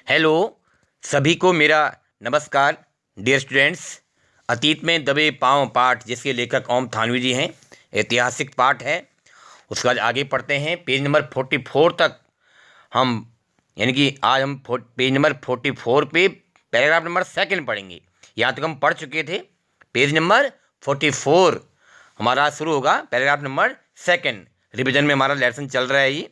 Hello, सभी को मेरा नमस्कार। डियर स्टूडेंट्स, अतीत में दबे पांव पाठ जिसके लेखक ओम थानवी जी हैं, ऐतिहासिक पाठ है। उसके बाद आगे पढ़ते हैं पेज नंबर 44 तक हम, यानी कि आज हम पेज नंबर 44 पे पैराग्राफ नंबर सेकंड पढ़ेंगे। यहाँ तक हम पढ़ चुके थे। पेज नंबर 44 हमारा शुरू होगा पैराग्राफ नंबर सेकंड। रिवीजन में हमारा लेसन चल रहा है ये।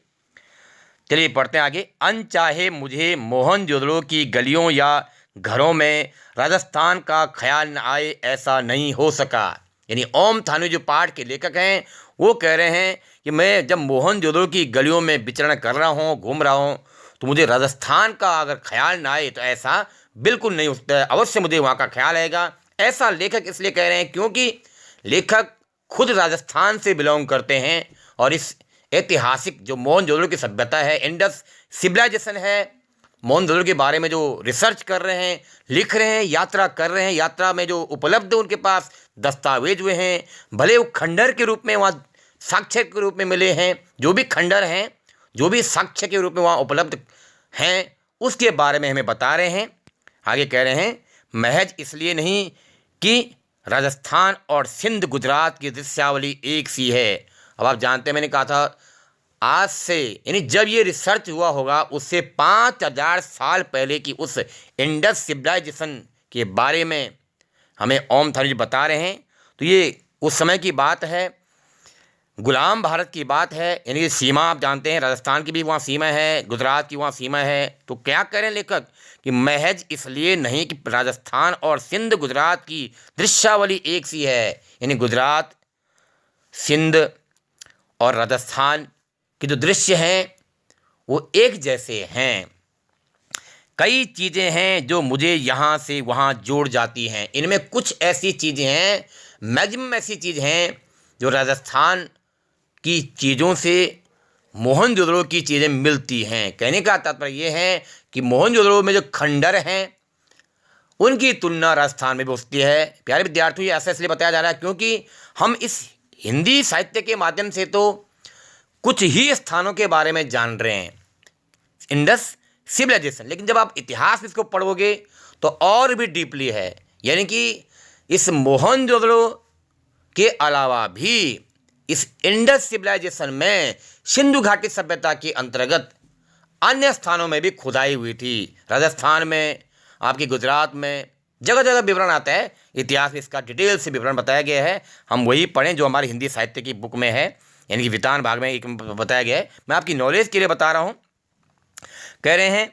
चलिए पढ़ते हैं आगे। अनचाहे मुझे मोहनजोदड़ो की गलियों या घरों में राजस्थान का ख्याल न आए, ऐसा नहीं हो सका। यानी ओम थानवी जो पाठ के लेखक हैं वो कह रहे हैं कि मैं जब मोहनजोदड़ो की गलियों में विचरण कर रहा हूँ, घूम रहा हूँ, तो मुझे राजस्थान का अगर ख्याल ना आए तो ऐसा बिल्कुल नहीं होता है। अवश्य मुझे वहाँ का ख्याल आएगा। ऐसा लेखक इसलिए कह रहे हैं क्योंकि लेखक खुद राजस्थान से बिलोंग करते हैं और इस ऐतिहासिक जो मोहनजोदड़ो की सभ्यता है, इंडस सिविलाइजेशन है, मोहनजोदड़ो के बारे में जो रिसर्च कर रहे हैं, लिख रहे हैं, यात्रा कर रहे हैं, यात्रा में जो उपलब्ध उनके पास दस्तावेज हुए हैं, भले वो खंडर के रूप में वहाँ साक्ष्य के रूप में मिले हैं, जो भी खंडर हैं, जो भी साक्ष्य के रूप में वहाँ उपलब्ध हैं, उसके बारे में हमें बता रहे हैं। आगे कह रहे हैं महज इसलिए नहीं कि राजस्थान और सिंध गुजरात की दृश्यावली एक सी है। अब आप जानते हैं, मैंने कहा था आज से, यानी जब ये रिसर्च हुआ होगा उससे 5000 साल पहले की उस इंडस सिविलाइजेशन के बारे में हमें ओम थानवी जी बता रहे हैं। तो ये उस समय की बात है, गुलाम भारत की बात है। यानी कि सीमा आप जानते हैं, राजस्थान की भी वहाँ सीमा है, गुजरात की वहाँ सीमा है। तो क्या करें लेखक कि महज इसलिए नहीं कि राजस्थान और सिंध गुजरात की दृश्यावली एक सी है, यानी गुजरात, सिंध और राजस्थान के जो दृश्य हैं वो एक जैसे हैं। कई चीज़ें हैं जो मुझे यहाँ से वहाँ जोड़ जाती हैं। इनमें कुछ ऐसी चीज़ें हैं, मैक्सिमम ऐसी चीज़ हैं जो राजस्थान की चीज़ों से मोहनजोदड़ो की चीज़ें मिलती हैं। कहने का तात्पर्य ये है कि मोहनजोदड़ो में जो खंडर हैं उनकी तुलना राजस्थान में भी होती है। प्यारे विद्यार्थियों, ऐसा इसलिए बताया जा रहा है क्योंकि हम इस हिंदी साहित्य के माध्यम से तो कुछ ही स्थानों के बारे में जान रहे हैं, इंडस सिविलाइजेशन, लेकिन जब आप इतिहास इसको पढ़ोगे तो और भी डीपली है। यानी कि इस मोहनजोदड़ो के अलावा भी इस इंडस सिविलाइजेशन में सिंधु घाटी सभ्यता के अंतर्गत अन्य स्थानों में भी खुदाई हुई थी। राजस्थान में, आपके गुजरात में, जगह जगह विवरण आता है। इतिहास में इसका डिटेल से विवरण बताया गया है। हम वही पढ़ें जो हमारी हिंदी साहित्य की बुक में है, यानी कि वितान भाग में एक बताया गया है। मैं आपकी नॉलेज के लिए बता रहा हूँ। कह रहे हैं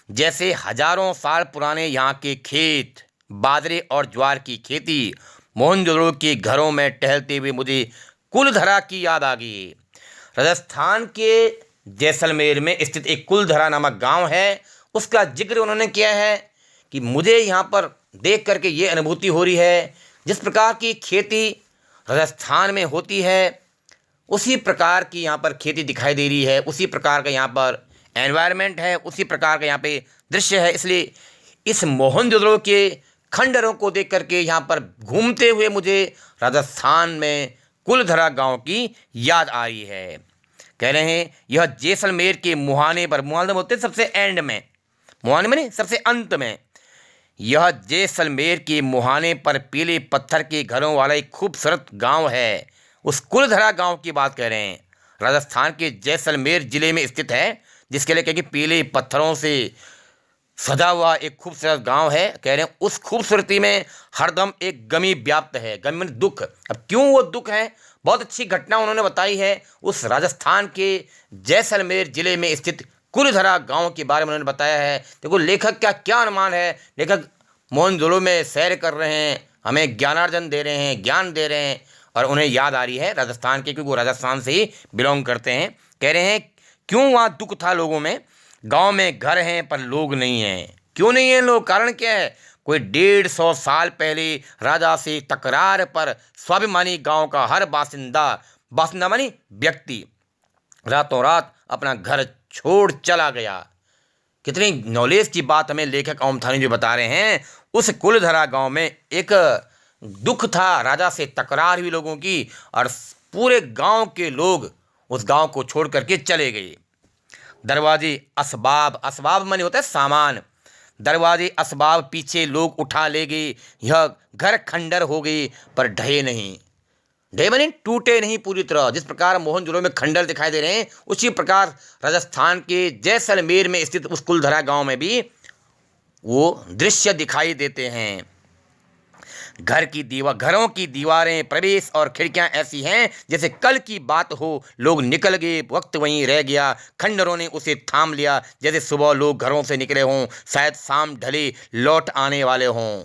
जैसे हजारों साल पुराने यहाँ के खेत, बाजरे और ज्वार की खेती, मोहनजोदड़ो के घरों में टहलते हुए मुझे कुलधरा की याद आ गई। राजस्थान के जैसलमेर में स्थित एक कुलधरा नामक गांव है, उसका जिक्र उन्होंने किया है कि मुझे यहाँ पर देख करके ये अनुभूति हो रही है, जिस प्रकार की खेती राजस्थान में होती है उसी प्रकार की यहाँ पर खेती दिखाई दे रही है, उसी प्रकार का यहाँ पर एनवायरनमेंट है, उसी प्रकार का यहाँ पे दृश्य है। इसलिए इस मोहनजोदड़ो के खंडरों को देख करके यहाँ पर घूमते हुए मुझे राजस्थान में कुलधरा गांव की याद आ रही है। कह रहे हैं यह जैसलमेर के मुहाने पर, मुहाने होते सबसे एंड में, मुहाने में नहीं सबसे अंत में, यह जैसलमेर के मुहाने पर पीले पत्थर के घरों वाला एक खूबसूरत गांव है। उस कुलधरा गांव की बात कर रहे हैं। राजस्थान के जैसलमेर जिले में स्थित है, जिसके लिए कहें कि पीले पत्थरों से सजा हुआ एक खूबसूरत गांव है। कह रहे हैं उस खूबसूरती में हरदम एक गमी व्याप्त है। गमी में दुख। अब क्यों वो दुख है, बहुत अच्छी घटना उन्होंने बताई है। उस राजस्थान के जैसलमेर जिले में स्थित कुलधरा गांव के बारे में उन्होंने बताया है। देखो लेखक का क्या अनुमान है। लेखक मोहनजोदड़ो में सैर कर रहे हैं, हमें ज्ञानार्जन दे रहे हैं, ज्ञान दे रहे हैं, और उन्हें याद आ रही है राजस्थान के, क्योंकि वो राजस्थान से ही बिलोंग करते हैं। कह रहे हैं क्यों वहाँ दुख था लोगों में। गांव में घर हैं पर लोग नहीं हैं। क्यों नहीं हैं लोग, कारण क्या है। कोई 150 साल पहले राजा से तकरार पर स्वाभिमानी गांव का हर बासिंदा मानी व्यक्ति रातों रात अपना घर छोड़ चला गया। कितनी नॉलेज की बात हमें लेखक ओम थानवी जी बता रहे हैं। उस कुलधरा गांव में एक दुख था, राजा से तकरार हुई लोगों की, और पूरे गांव के लोग उस गांव को छोड़ करके चले गए। दरवाजे असबाब, असबाब माने होता है सामान, दरवाजे असबाब पीछे लोग उठा ले गए, यह घर खंडर हो गए पर ढहे नहीं। ढहे माने टूटे नहीं पूरी तरह। जिस प्रकार मोहनजोदड़ो में खंडर दिखाई दे रहे हैं, उसी प्रकार राजस्थान के जैसलमेर में स्थित उस कुलधरा गांव में भी वो दृश्य दिखाई देते हैं। घरों की दीवारें, प्रवेश और खिड़कियां ऐसी हैं जैसे कल की बात हो, लोग निकल गए, वक्त वहीं रह गया, खंडरों ने उसे थाम लिया, जैसे सुबह लोग घरों से निकले हों, शायद शाम ढले लौट आने वाले हों।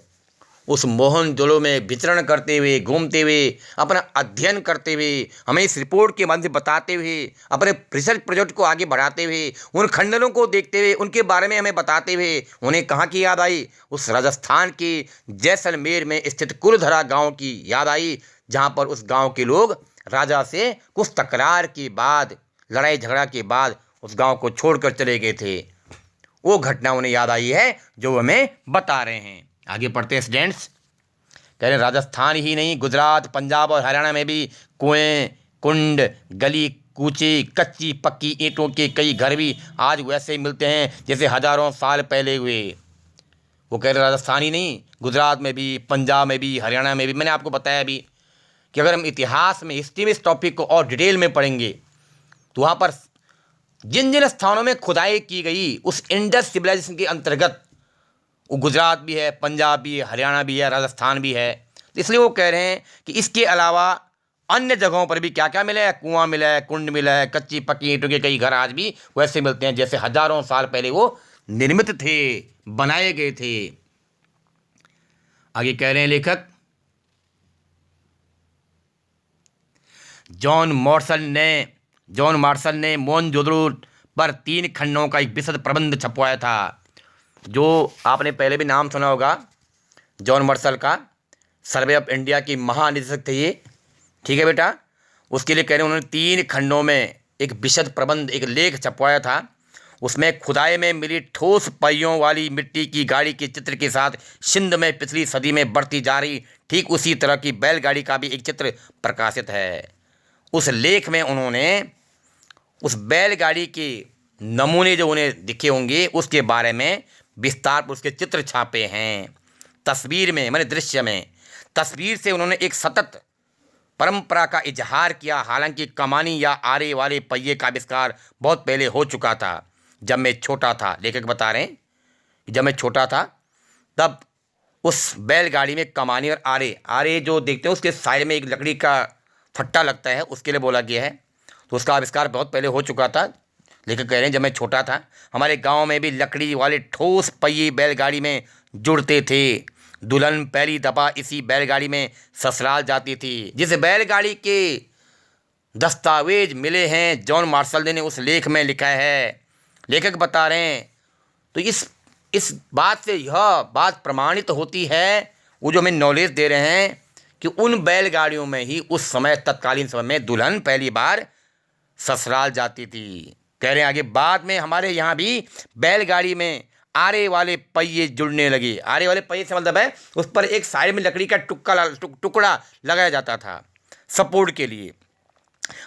उस मोहनजोदड़ो में विचरण करते हुए, घूमते हुए, अपना अध्ययन करते हुए, हमें इस रिपोर्ट के माध्यम से बताते हुए, अपने रिसर्च प्रोजेक्ट को आगे बढ़ाते हुए, उन खंडरों को देखते हुए, उनके बारे में हमें बताते हुए, उन्हें कहाँ की याद आई? उस राजस्थान के जैसलमेर में स्थित कुलधरा गांव की याद आई, जहाँ पर उस गांव के लोग राजा से कुछ तकरार के बाद, लड़ाई झगड़ा के बाद उस गांव को छोड़कर चले गए थे। वो घटना उन्हें याद आई है जो वो हमें बता रहे हैं। आगे पढ़ते हैं स्टूडेंट्स। कह रहे हैं राजस्थान ही नहीं, गुजरात, पंजाब और हरियाणा में भी कुएं, कुंड, गली कूचे, कच्ची पक्की ईंटों के कई घर भी आज वैसे ही मिलते हैं जैसे हजारों साल पहले हुए। वो कह रहे राजस्थान ही नहीं, गुजरात में भी, पंजाब में भी, हरियाणा में भी। मैंने आपको बताया अभी कि अगर हम इतिहास में, हिस्ट्री में इस टॉपिक को और डिटेल में पढ़ेंगे तो वहाँ पर जिन जिन स्थानों में खुदाई की गई उस इंडस सिविलाइजेशन के अंतर्गत, वो गुजरात भी है, पंजाब भी है, हरियाणा भी है, राजस्थान भी है। तो इसलिए वो कह रहे हैं कि इसके अलावा अन्य जगहों पर भी क्या क्या मिला है? कुआं मिला है, कुंड मिला है, कच्ची पक्की ईंटों के कई घर आज भी वैसे मिलते हैं जैसे हजारों साल पहले वो निर्मित थे, बनाए गए थे। आगे कह रहे हैं लेखक, जॉन मार्शल ने मोहनजोदड़ो पर 3 खंडों का एक विशद प्रबंध छपवाया था। जो आपने पहले भी नाम सुना होगा जॉन मार्शल का, सर्वे ऑफ इंडिया की महानिदेशक थे ये, ठीक है बेटा। उसके लिए कह रहे हैं उन्होंने 3 खंडों में एक विशद प्रबंध, एक लेख छपवाया था। उसमें खुदाई में मिली ठोस पहियों वाली मिट्टी की गाड़ी के चित्र के साथ सिंध में पिछली सदी में बढ़ती जा रही ठीक उसी तरह की बैलगाड़ी का भी एक चित्र प्रकाशित है। उस लेख में उन्होंने उस बैलगाड़ी के नमूने जो उन्हें दिखे होंगे उसके बारे में विस्तार पर उसके चित्र छापे हैं। तस्वीर में माने दृश्य में, तस्वीर से उन्होंने एक सतत परंपरा का इजहार किया। हालांकि कमानी या आरे वाले पहिए का आविष्कार बहुत पहले हो चुका था। जब मैं छोटा था, लेखक बता रहे हैं कि जब मैं छोटा था तब उस बैलगाड़ी में कमानी और आरे जो देखते हैं उसके साइड में एक लकड़ी का फट्टा लगता है, उसके लिए बोला गया है। तो उसका आविष्कार बहुत पहले हो चुका था। लेखक कह रहे हैं जब मैं छोटा था हमारे गांव में भी लकड़ी वाले ठोस पहिए बैलगाड़ी में जुड़ते थे। दुल्हन पहली दफ़ा इसी बैलगाड़ी में ससुराल जाती थी। जिस बैलगाड़ी के दस्तावेज मिले हैं जॉन मार्शल ने उस लेख में लिखा है। लेखक बता रहे हैं तो इस बात से यह बात प्रमाणित होती है, वो जो हमें नॉलेज दे रहे हैं कि उन बैलगाड़ियों में ही उस समय, तत्कालीन समय में दुल्हन पहली बार ससुराल जाती थी। कह रहे हैं आगे, बाद में हमारे यहाँ भी बैलगाड़ी में आरे वाले पहिए जुड़ने लगे। आरे वाले पहिए से मतलब है उस पर एक साइड में लकड़ी का टुकड़ा लगाया जाता था सपोर्ट के लिए।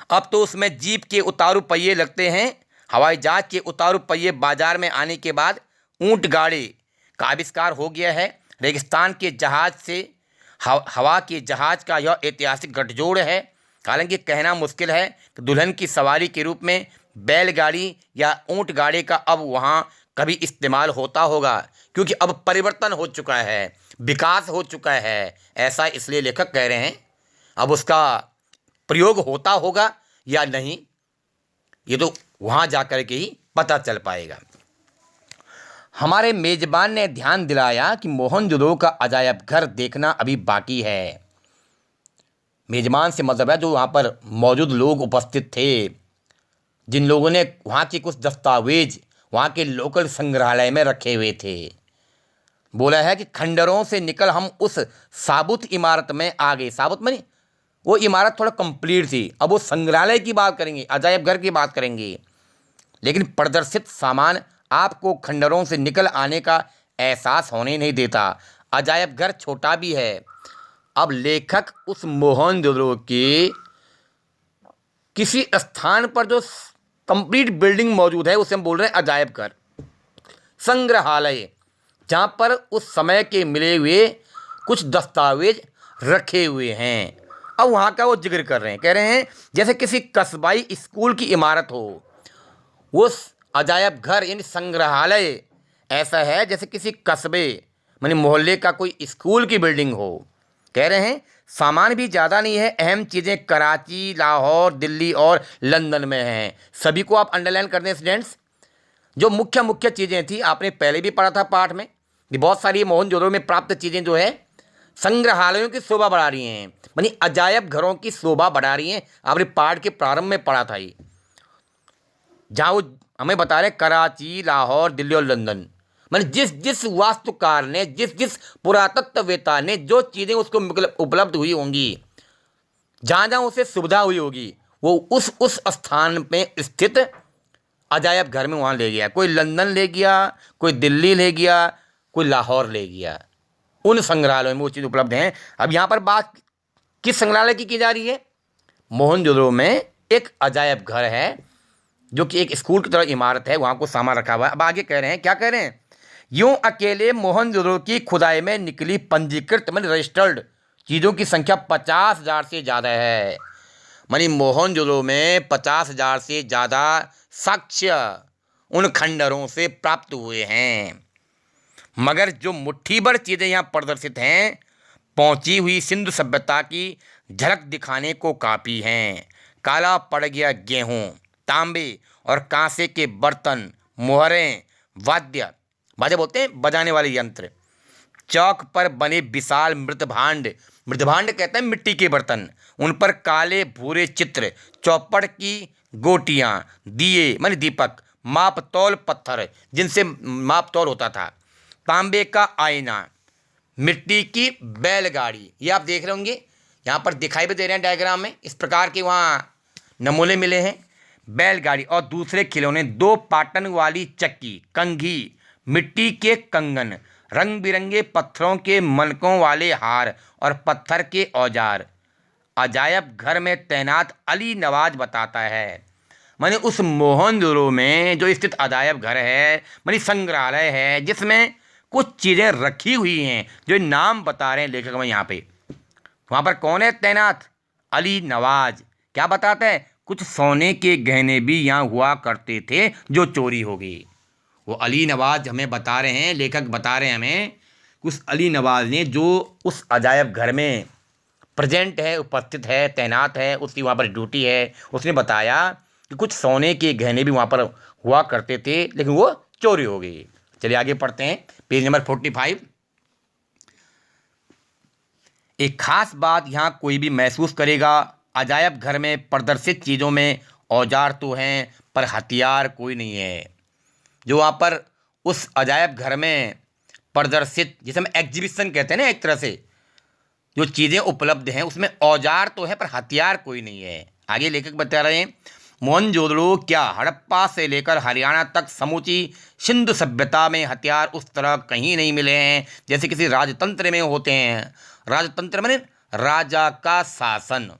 अब तो उसमें जीप के उतारू पहिए लगते हैं। हवाई जहाज के उतारू पहिए बाजार में आने के बाद ऊंट गाड़ी का आविष्कार हो गया है। रेगिस्तान के जहाज से हवा के जहाज का यह ऐतिहासिक गठजोड़ है। हालांकि कहना मुश्किल है कि दुल्हन की सवारी के रूप में बैलगाड़ी या ऊंट गाड़ी का अब वहाँ कभी इस्तेमाल होता होगा, क्योंकि अब परिवर्तन हो चुका है, विकास हो चुका है। ऐसा इसलिए लेखक कह रहे हैं अब उसका प्रयोग होता होगा या नहीं, ये तो वहाँ जाकर के ही पता चल पाएगा। हमारे मेज़बान ने ध्यान दिलाया कि मोहनजोदड़ो का अजायब घर देखना अभी बाकी है। मेज़बान से मतलब है जो वहाँ पर मौजूद लोग उपस्थित थे, जिन लोगों ने वहाँ के कुछ दस्तावेज वहाँ के लोकल संग्रहालय में रखे हुए थे। बोला है कि खंडरों से निकल हम उस साबुत इमारत में आ गए। साबुत माने वो इमारत थोड़ा कंप्लीट थी। अब वो संग्रहालय की बात करेंगे, अजायब घर की बात करेंगे, लेकिन प्रदर्शित सामान आपको खंडरों से निकल आने का एहसास होने नहीं देता। अजायब घर छोटा भी है। अब लेखक उस मोहनजोदड़ो के किसी स्थान पर जो कंप्लीट बिल्डिंग मौजूद है, उसे हम बोल रहे हैं अजायब घर। संग्रहालय, जहाँ पर उस समय के मिले हुए कुछ दस्तावेज रखे हुए हैं। अब वहाँ का वो जिक्र कर रहे हैं, कह रहे हैं जैसे किसी कस्बाई स्कूल की इमारत हो, वो अजायब घर यानी संग्रहालय ऐसा है जैसे किसी कस्बे मानी मोहल्ले का कोई स्कूल की बिल्डिंग हो। कह रहे हैं सामान भी ज़्यादा नहीं है, अहम चीज़ें कराची, लाहौर, दिल्ली और लंदन में हैं। सभी को आप अंडरलाइन कर दें स्टूडेंट्स। जो मुख्य मुख्य चीज़ें थी आपने पहले भी पढ़ा था पाठ में कि बहुत सारी मोहनजोदड़ो में प्राप्त चीज़ें जो है संग्रहालयों की शोभा बढ़ा रही हैं, यानी अजायब घरों की शोभा बढ़ा रही हैं। आपने पाठ के प्रारंभ में पढ़ा था ये, जहाँ वो हमें बता रहे कराची, लाहौर, दिल्ली और लंदन। मैंने जिस जिस वास्तुकार ने, जिस जिस पुरातत्ववेता ने जो चीज़ें उसको उपलब्ध हुई होंगी, जहाँ जहाँ उसे सुविधा हुई होगी, वो उस स्थान में स्थित अजायब घर में वहाँ ले गया। कोई लंदन ले गया, कोई दिल्ली ले गया, कोई लाहौर ले गया। उन संग्रहालयों में वो चीज़ उपलब्ध हैं। अब यहाँ पर बात किस संग्रहालय की जा रही है? मोहनजोदड़ो में एक अजायब घर है जो कि एक स्कूल की तरह इमारत है, वहाँ को सामान रखा हुआ है। अब आगे कह रहे हैं, क्या कह रहे हैं? यूं अकेले मोहनजोदड़ो की खुदाई में निकली पंजीकृत मानी रजिस्टर्ड चीज़ों की संख्या 50,000 से ज़्यादा है। मानी मोहनजोदड़ो में 50,000 से ज़्यादा साक्ष्य उन खंडरों से प्राप्त हुए हैं। मगर जो मुट्ठी भर चीज़ें यहाँ प्रदर्शित हैं, पहुँची हुई सिंधु सभ्यता की झलक दिखाने को काफ़ी हैं। काला पड़ गया गेहूँ, तांबे और कांसे के बर्तन, मोहरें, वाद्य बोलते हैं बजाने वाले यंत्र, चौक पर बने विशाल मृदभांड कहते हैं मिट्टी के बर्तन, उन पर काले भूरे चित्र, चौपड़ की गोटियाँ, दिए माने दीपक, माप तौल पत्थर जिनसे माप तौल होता था, तांबे का आईना, मिट्टी की बैलगाड़ी। ये आप देख रहे होंगे, यहाँ पर दिखाई भी दे रहे हैं डायग्राम में, इस प्रकार के वहाँ नमूने मिले हैं। बैलगाड़ी और दूसरे खिलौने, 2 पाटन वाली चक्की, कंघी, मिट्टी के कंगन, रंग बिरंगे पत्थरों के मनकों वाले हार और पत्थर के औजार। अजायब घर में तैनात अली नवाज बताता है, माने उस मोहनजोदड़ो में जो स्थित अजायब घर है, माने संग्रहालय है, जिसमें कुछ चीज़ें रखी हुई हैं जो नाम बता रहे हैं लेखक में यहाँ पे। वहाँ पर कौन है तैनात? अली नवाज। क्या बताते हैं? कुछ सोने के गहने भी यहाँ हुआ करते थे जो चोरी हो गई। वो अली नवाज हमें बता रहे हैं, लेखक बता रहे हैं हमें, उस अली नवाज ने जो उस अजायब घर में प्रेजेंट है, उपस्थित है, तैनात है, उसकी वहाँ पर ड्यूटी है, उसने बताया कि कुछ सोने के गहने भी वहाँ पर हुआ करते थे, लेकिन वो चोरी हो गई। चलिए आगे पढ़ते हैं, पेज नंबर 45। एक खास बात यहाँ कोई भी महसूस करेगा, अजायब घर में प्रदर्शित चीज़ों में औजार तो हैं पर हथियार कोई नहीं है। जो वहाँ पर उस अजायब घर में प्रदर्शित, जिसे हम एग्जीबिशन कहते हैं ना, एक तरह से जो चीज़ें उपलब्ध हैं उसमें औजार तो है पर हथियार कोई नहीं है। आगे लेखक बता रहे हैं, मोहनजोदड़ो क्या हड़प्पा से लेकर हरियाणा तक समूची सिंधु सभ्यता में हथियार उस तरह कहीं नहीं मिले हैं जैसे किसी राजतंत्र में होते हैं। राजतंत्र माने राजा का शासन,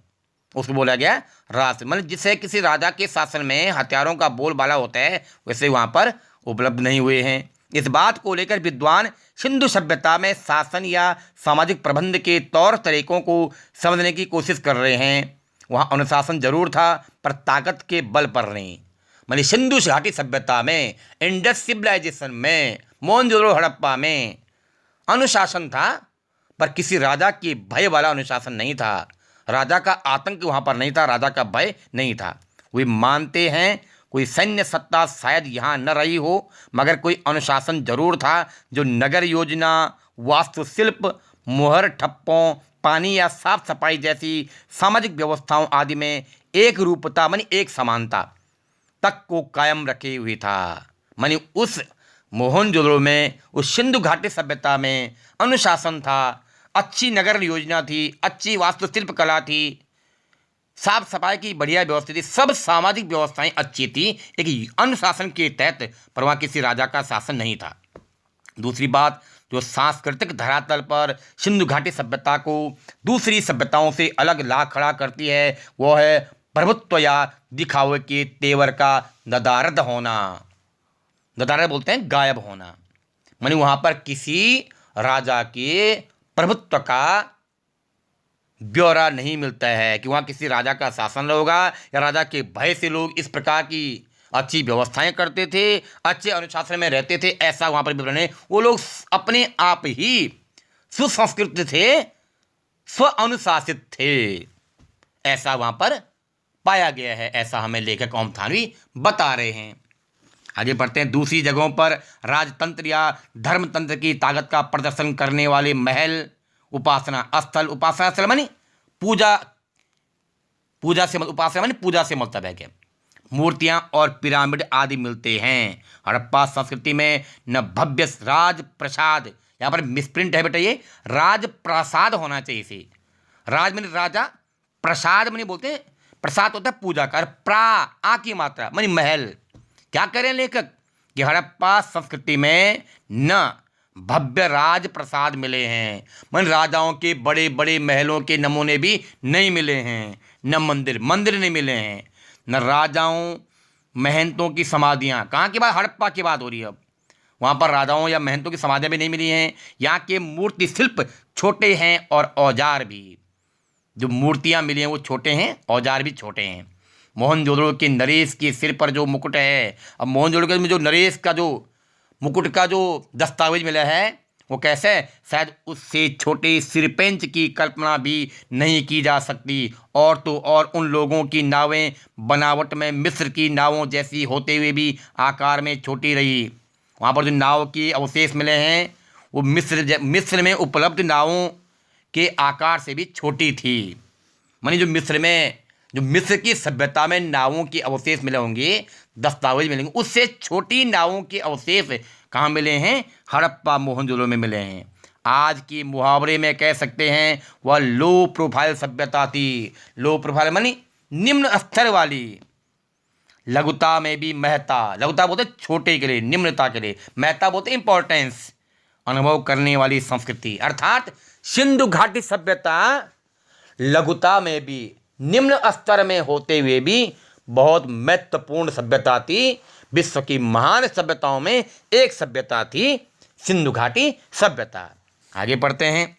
उसको बोला गया राज, मतलब जिसे किसी राजा के शासन में हथियारों का बोलबाला होता है, वैसे वहाँ पर उपलब्ध नहीं हुए हैं। इस बात को लेकर विद्वान सिंधु सभ्यता में शासन या सामाजिक प्रबंध के तौर तरीकों को समझने की कोशिश कर रहे हैं। वहाँ अनुशासन जरूर था पर ताकत के बल पर नहीं। मानी सिंधु घाटी सभ्यता में, इंडस सिविलाइजेशन में, मोहनजोदड़ो हड़प्पा में अनुशासन था पर किसी राजा के भय वाला अनुशासन नहीं था। राजा का आतंक वहाँ पर नहीं था, राजा का भय नहीं था। वे मानते हैं कोई सैन्य सत्ता शायद यहाँ न रही हो, मगर कोई अनुशासन जरूर था जो नगर योजना, वास्तुशिल्प, मोहर ठप्पों, पानी या साफ सफाई जैसी सामाजिक व्यवस्थाओं आदि में एक रूपता मानी एक समानता तक को कायम रखे हुई था। मानी उस मोहनजोदड़ो में, उस सिंधु घाटी सभ्यता में अनुशासन था, अच्छी नगर योजना थी, अच्छी वास्तुशिल्प कला थी, साफ सफाई की बढ़िया व्यवस्था थी, सब सामाजिक व्यवस्थाएं अच्छी थी, एक अनुशासन के तहत, पर वहाँ किसी राजा का शासन नहीं था। दूसरी बात जो सांस्कृतिक धरातल पर सिंधु घाटी सभ्यता को दूसरी सभ्यताओं से अलग ला खड़ा करती है वो है प्रभुत्व या दिखावे के तेवर का नदारद होना। नदारद बोलते हैं गायब होना, मानी वहां पर किसी राजा के प्रभुत्व का ब्यौरा नहीं मिलता है कि वहाँ किसी राजा का शासन होगा या राजा के भय से लोग इस प्रकार की अच्छी व्यवस्थाएं करते थे, अच्छे अनुशासन में रहते थे, ऐसा वहाँ पर विवरण है। वो लोग अपने आप ही सुसंस्कृत थे, स्व अनुशासित थे, ऐसा वहाँ पर पाया गया है, ऐसा हमें लेखक ओम थानवी बता रहे हैं। आगे बढ़ते हैं। दूसरी जगहों पर राजतंत्र या धर्मतंत्र की ताकत का प्रदर्शन करने वाले महल, उपासना स्थल मानी पूजा, उपासना मानी पूजा से मतलब है कि मूर्तियां और पिरामिड आदि मिलते हैं। हड़प्पा संस्कृति में न भव्य राज प्रसाद, यहाँ पर मिसप्रिंट है बेटा, ये राज प्रसाद होना चाहिए इसे। राज मानी राजा, प्रसाद मानी बोलते हैं, प्रसाद होता है पूजा का, प्रा आ की मात्रा मानी महल। क्या करें लेखक कि हड़प्पा संस्कृति में न भव्य राज प्रसाद मिले हैं, मन राजाओं के बड़े बड़े महलों के नमूने भी नहीं मिले हैं, न मंदिर नहीं मिले हैं, न राजाओं महंतों की समाधियाँ। कहाँ की बात? हड़प्पा की बात हो रही है। अब वहाँ पर राजाओं या महंतों की समाधियाँ भी नहीं मिली हैं। यहाँ के मूर्ति शिल्प छोटे हैं और औजार भी, जो मूर्तियाँ मिली हैं वो छोटे हैं, औजार भी छोटे हैं। मोहनजोदड़ो के नरेश के सिर पर जो मुकुट है, अब मोहनजोदड़ो में जो नरेश का जो मुकुट का जो दस्तावेज मिला है वो कैसे है? शायद उससे छोटे सिरपेंच की कल्पना भी नहीं की जा सकती। और तो और उन लोगों की नावें बनावट में मिस्र की नावों जैसी होते हुए भी आकार में छोटी रही। वहाँ पर जो नाव के अवशेष मिले हैं वो मिस्र में उपलब्ध नावों के आकार से भी छोटी थी। मानी जो मिस्र की सभ्यता में नावों के अवशेष मिले होंगे, दस्तावेज मिलेंगे, उससे छोटी नावों के अवशेष कहाँ मिले हैं? हड़प्पा मोहनजोदड़ो में मिले हैं। आज की मुहावरे में कह सकते हैं वह लो प्रोफाइल सभ्यता थी। लो प्रोफाइल मानी निम्न स्तर वाली। लघुता में भी महत्ता, लघुता बोलते छोटे के लिए, निम्नता के लिए, महत्ता बोलते इंपॉर्टेंस, अनुभव करने वाली संस्कृति। अर्थात सिंधु घाटी सभ्यता लघुता में भी, निम्न स्तर में होते हुए भी बहुत महत्वपूर्ण सभ्यता थी। विश्व की महान सभ्यताओं में एक सभ्यता थी सिंधु घाटी सभ्यता। आगे पढ़ते हैं।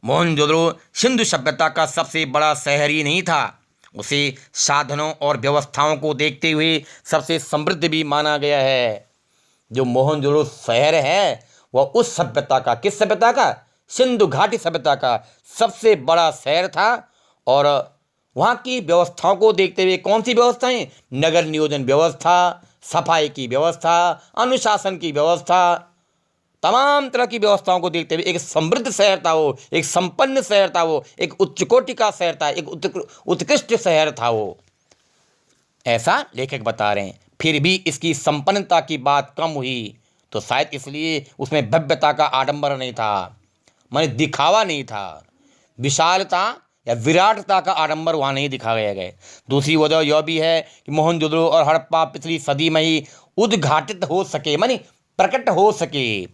मोहनजोदड़ो सिंधु सभ्यता का सबसे बड़ा शहर ही नहीं था, उसे साधनों और व्यवस्थाओं को देखते हुए सबसे समृद्ध भी माना गया है। जो मोहनजोदड़ो शहर है वह उस सभ्यता का, किस सभ्यता का? सिंधु घाटी सभ्यता का सबसे बड़ा शहर था। और वहाँ की व्यवस्थाओं को देखते हुए, कौन सी व्यवस्थाएं? नगर नियोजन व्यवस्था, सफाई की व्यवस्था, अनुशासन की व्यवस्था, तमाम तरह की व्यवस्थाओं को देखते हुए एक समृद्ध शहर था वो, एक संपन्न शहर था वो, एक उच्च कोटि का शहर था, एक उत्कृष्ट शहर था वो, ऐसा लेखक बता रहे हैं। फिर भी इसकी संपन्नता की बात कम हुई, तो शायद इसलिए उसमें भव्यता का आडंबर नहीं था, माने दिखावा नहीं था, विशालता या विराटता का आडंबर वहाँ नहीं दिखाया गया। दूसरी वजह यह भी है कि मोहनजोदड़ो और हड़प्पा पिछली सदी में ही उद्घाटित हो सके, मानी प्रकट हो सके,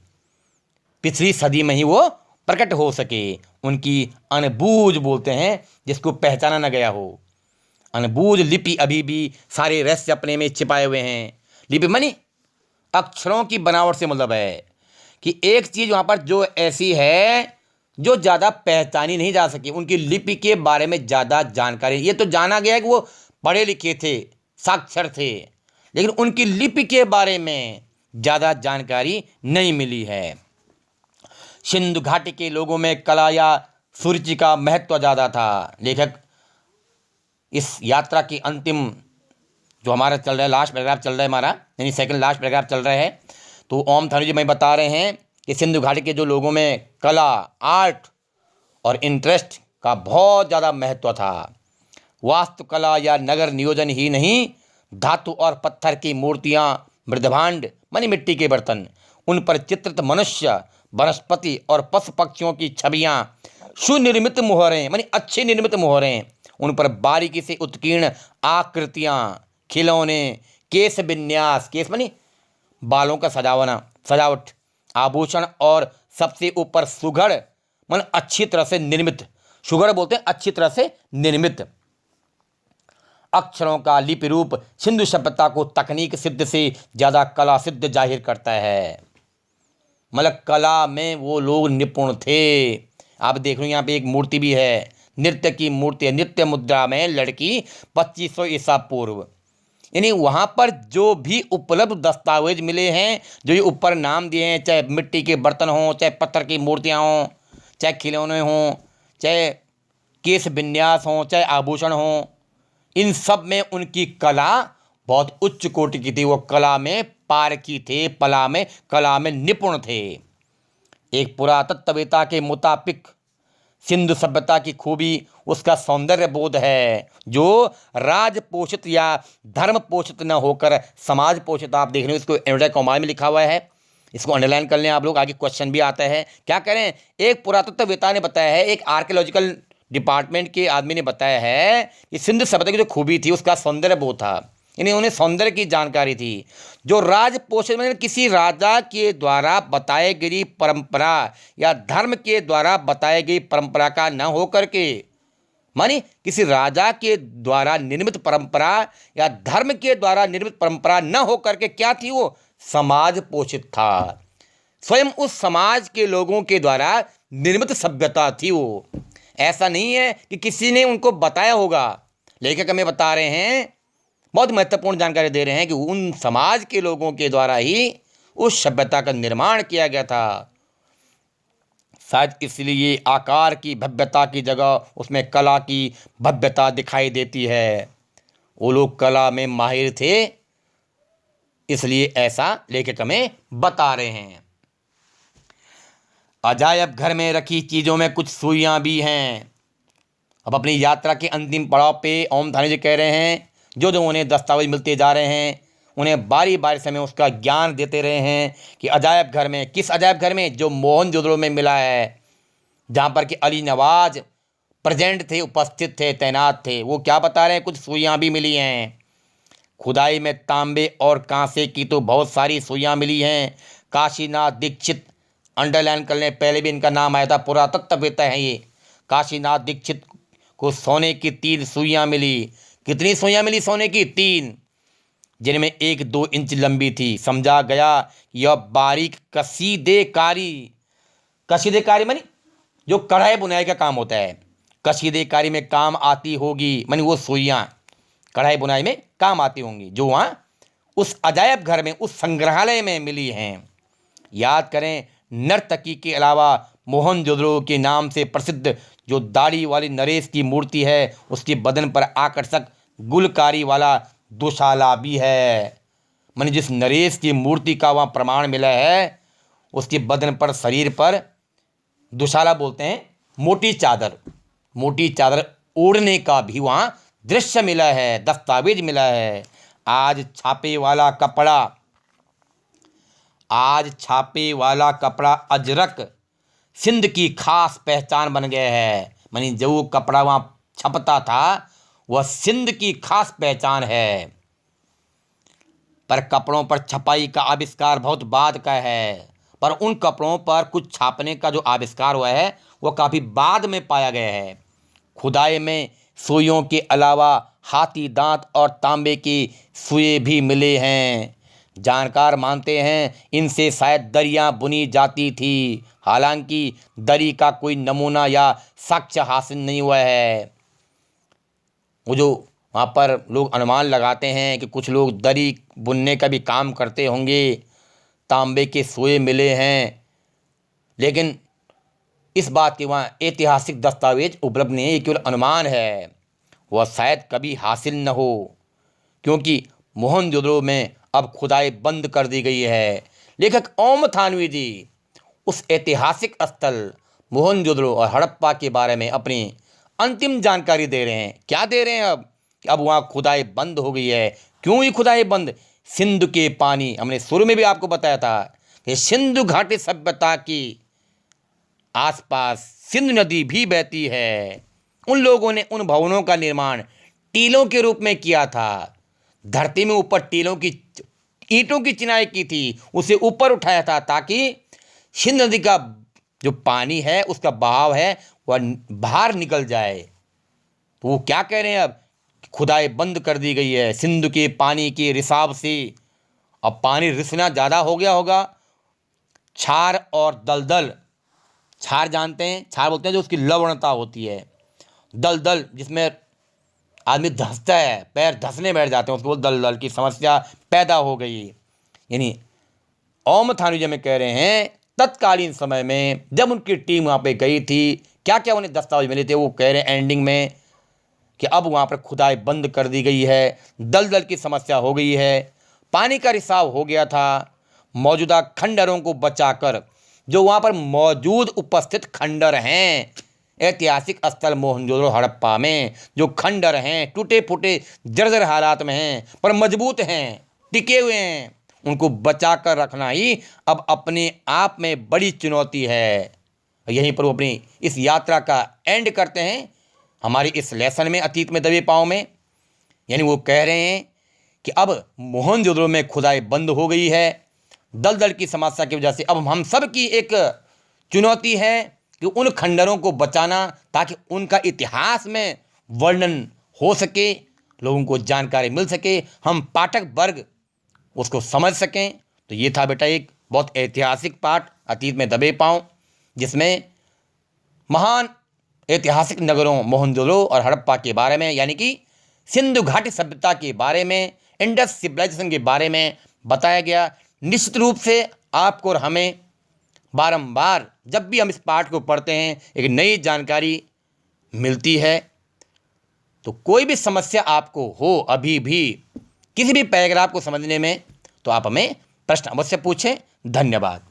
पिछली सदी में ही वो प्रकट हो सके। उनकी अनबूझ बोलते हैं जिसको पहचाना न गया हो, अनबूझ लिपि अभी भी सारे रहस्य अपने में छिपाए हुए हैं। लिपि मानी अक्षरों की बनावट से मतलब है कि एक चीज़ वहाँ पर जो ऐसी है जो ज़्यादा पहचानी नहीं जा सकी, उनकी लिपि के बारे में ज़्यादा जानकारी, ये तो जाना गया है कि वो पढ़े लिखे थे, साक्षर थे, लेकिन उनकी लिपि के बारे में ज़्यादा जानकारी नहीं मिली है। सिंधु घाटी के लोगों में कला या सुरुचि का महत्व ज़्यादा था। लेखक इस यात्रा की अंतिम जो हमारा चल रहा है, लास्ट पैराग्राफ चल रहा है हमारा, यानी सेकंड लास्ट पैराग्राफ चल रहा है, तो ओम थानवी जी मैं बता रहे हैं कि सिंधु घाटी के जो लोगों में कला, आर्ट और इंटरेस्ट का बहुत ज़्यादा महत्व था। वास्तुकला या नगर नियोजन ही नहीं, धातु और पत्थर की मूर्तियाँ, मृदभांड मानी मिट्टी के बर्तन, उन पर चित्रित मनुष्य, वनस्पति और पशु पक्षियों की छवियाँ, सुनिर्मित मोहरें मानी अच्छी निर्मित मोहरें, उन पर बारीकी से उत्कीर्ण आकृतियाँ, खिलौने, केश विन्यास, केश मानी बालों का सजावट, आभूषण और सबसे ऊपर सुघड़ मन अच्छी तरह से निर्मित, सुघड़ बोलते हैं अच्छी तरह से निर्मित अक्षरों का लिपि रूप सिंधु सभ्यता को तकनीक सिद्ध से ज़्यादा कला सिद्ध जाहिर करता है। मतलब कला में वो लोग निपुण थे। आप देख रहे हो यहाँ पे एक मूर्ति भी है, नृत्य की मूर्ति है, नृत्य मुद्रा में लड़की 2500 ईसा पूर्व। यानी वहाँ पर जो भी उपलब्ध दस्तावेज मिले हैं, जो ये ऊपर नाम दिए हैं, चाहे मिट्टी के बर्तन हों, चाहे पत्थर की मूर्तियाँ हों, चाहे खिलौने हों, चाहे केश विन्यास हों, चाहे आभूषण हों, इन सब में उनकी कला बहुत उच्च कोटि की थी। वो कला में पारखी थे, कला में निपुण थे। एक पुरातत्ववेत्ता के मुताबिक सिंधु सभ्यता की खूबी उसका सौंदर्य बोध है, जो राज पोषित या धर्म पोषित न होकर समाज पोषित। आप देख रहे हो, इसको इंवर्टेड कॉमा में लिखा हुआ है, इसको अंडरलाइन कर लें आप लोग, आगे क्वेश्चन भी आता है। क्या करें, एक पुरातत्ववेत्ता ने बताया है, एक आर्कियोलॉजिकल डिपार्टमेंट के आदमी ने बताया है कि सिंधु सभ्यता की जो खूबी थी उसका सौंदर्य बोध था, यानी उन्हें सौंदर्य की जानकारी थी। जो राज पोषण में किसी राजा के द्वारा बताई गई परंपरा या धर्म के द्वारा बताई गई परंपरा का न होकर के, मानी किसी राजा के द्वारा निर्मित परंपरा या धर्म के द्वारा निर्मित परंपरा न होकर के क्या थी, वो समाज पोषित था। स्वयं उस समाज के लोगों के द्वारा निर्मित सभ्यता थी वो। ऐसा नहीं है कि किसी ने उनको बताया होगा। लेखक हमें बता रहे हैं, बहुत महत्वपूर्ण जानकारी दे रहे हैं कि उन समाज के लोगों के द्वारा ही उस सभ्यता का निर्माण किया गया था। शायद इसलिए आकार की भव्यता की जगह उसमें कला की भव्यता दिखाई देती है। वो लोग कला में माहिर थे, इसलिए ऐसा लेखक हमें बता रहे हैं। अजायब घर में रखी चीज़ों में कुछ सुइयां भी हैं। अब अपनी यात्रा के अंतिम पड़ाव पे ओम थानवी जी कह रहे हैं, जो जो उन्हें दस्तावेज मिलते जा रहे हैं, उन्हें बारी बारी से हमें उसका ज्ञान देते रहे हैं कि अजायब घर में, किस अजायब घर में, जो मोहनजोदड़ो में मिला है, जहाँ पर कि अली नवाज प्रेजेंट थे, उपस्थित थे, तैनात थे। वो क्या बता रहे हैं, कुछ सुइयाँ भी मिली हैं। खुदाई में तांबे और कांसे की तो बहुत सारी सुइयाँ मिली हैं। काशीनाथ दीक्षित, अंडरलाइन कर लें, पहले भी इनका नाम आया था, पुरातत्ववेत्ता है ये। काशीनाथ दीक्षित को सोने की 3 सुइयाँ मिली। कितनी सुइयाँ मिली सोने की? 3, जिनमें एक 2 इंच लंबी थी। समझा गया यह बारीक कशीदेकारी मानी जो कढ़ाई बुनाई का काम होता है, कशीदेकारी में काम आती होगी, मानी वो सुइयाँ कढ़ाई बुनाई में काम आती होंगी, जो वहाँ उस अजायब घर में, उस संग्रहालय में मिली हैं। याद करें, नर्तकी के अलावा मोहनजोदड़ो के नाम से प्रसिद्ध जो दाढ़ी वाली नरेश की मूर्ति है, उसके बदन पर आकर्षक गुलकारी वाला दुशाला भी है। माने जिस नरेश की मूर्ति का वहाँ प्रमाण मिला है, उसके बदन पर, शरीर पर दुशाला बोलते हैं, मोटी चादर ओढ़ने का भी वहाँ दृश्य मिला है, दस्तावेज मिला है। आज छापे वाला कपड़ा अजरक सिंध की खास पहचान बन गया है। मानी जो कपड़ा वहाँ छपता था, वह सिंध की खास पहचान है। पर कपड़ों पर छपाई का आविष्कार बहुत बाद का है, पर उन कपड़ों पर कुछ छापने का जो आविष्कार हुआ है, वो काफ़ी बाद में पाया गया है। खुदाई में सुइयों के अलावा हाथी दांत और तांबे की सुई भी मिले हैं। जानकार मानते हैं इनसे शायद दरियाँ बुनी जाती थी, हालांकि दरी का कोई नमूना या साक्ष्य हासिल नहीं हुआ है। वो जो वहाँ पर लोग अनुमान लगाते हैं कि कुछ लोग दरी बुनने का भी काम करते होंगे, तांबे के सुए मिले हैं, लेकिन इस बात के वहाँ ऐतिहासिक दस्तावेज उपलब्ध नहीं है। ये केवल अनुमान है, वह शायद कभी हासिल न हो, क्योंकि मोहनजोदड़ो में अब खुदाई बंद कर दी गई है। लेखक ओम थानवी जी उस ऐतिहासिक स्थल मोहनजोदड़ो और हड़प्पा के बारे में अपनी अंतिम जानकारी दे रहे हैं। क्या दे रहे हैं? अब वहाँ खुदाई बंद हो गई है। क्यों ही खुदाई बंद? सिंधु के पानी, हमने शुरू में भी आपको बताया था कि सिंधु घाटी सभ्यता की आसपास सिंधु नदी भी बहती है। उन लोगों ने उन भवनों का निर्माण टीलों के रूप में किया था। धरती में ऊपर ईंटों की चिनाई की थी, उसे ऊपर उठाया था ताकि सिंधु नदी का जो पानी है, उसका बहाव है, वह बाहर निकल जाए। तो वो क्या कह रहे हैं अब खुदाई बंद कर दी गई है सिंधु के पानी के रिसाव से। अब पानी रिसना ज़्यादा हो गया होगा। क्षार और दलदल, क्षार जानते हैं, क्षार बोलते हैं जो उसकी लवणता होती है। दलदल जिसमें आदमी धंसता है, पैर धंसने बैठ जाते हैं, उसको दलदल की समस्या पैदा हो गई। यानी ओम थानवी में कह रहे हैं तत्कालीन समय में जब उनकी टीम वहाँ पे गई थी, क्या क्या उन्हें दस्तावेज मिले थे, वो कह रहे हैं एंडिंग में कि अब वहाँ पर खुदाई बंद कर दी गई है, दलदल की समस्या हो गई है, पानी का रिसाव हो गया था। मौजूदा खंडरों को बचाकर जो वहाँ पर मौजूद उपस्थित खंडर हैं, ऐतिहासिक स्थल मोहनजोदड़ो हड़प्पा में जो खंडर हैं, टूटे फूटे जर्जर हालात में हैं पर मजबूत हैं, टिके हुए हैं, उनको बचा कर रखना ही अब अपने आप में बड़ी चुनौती है। यहीं पर वो अपनी इस यात्रा का एंड करते हैं हमारी इस लेसन में, अतीत में दबे पाँव में। यानी वो कह रहे हैं कि अब मोहनजोदड़ो में खुदाई बंद हो गई है, दलदल की समस्या की वजह से अब हम सब की एक चुनौती है कि उन खंडरों को बचाना, ताकि उनका इतिहास में वर्णन हो सके, लोगों को जानकारी मिल सके, हम पाठक वर्ग उसको समझ सकें। तो ये था बेटा एक बहुत ऐतिहासिक पाठ अतीत में दबे पाँव, जिसमें महान ऐतिहासिक नगरों मोहनजोदड़ो और हड़प्पा के बारे में, यानी कि सिंधु घाटी सभ्यता के बारे में, इंडस सिविलाइजेशन के बारे में बताया गया। निश्चित रूप से आपको और हमें बारंबार जब भी हम इस पाठ को पढ़ते हैं एक नई जानकारी मिलती है। तो कोई भी समस्या आपको हो अभी भी किसी भी पैराग्राफ को समझने में, तो आप हमें प्रश्न अवश्य पूछें। धन्यवाद।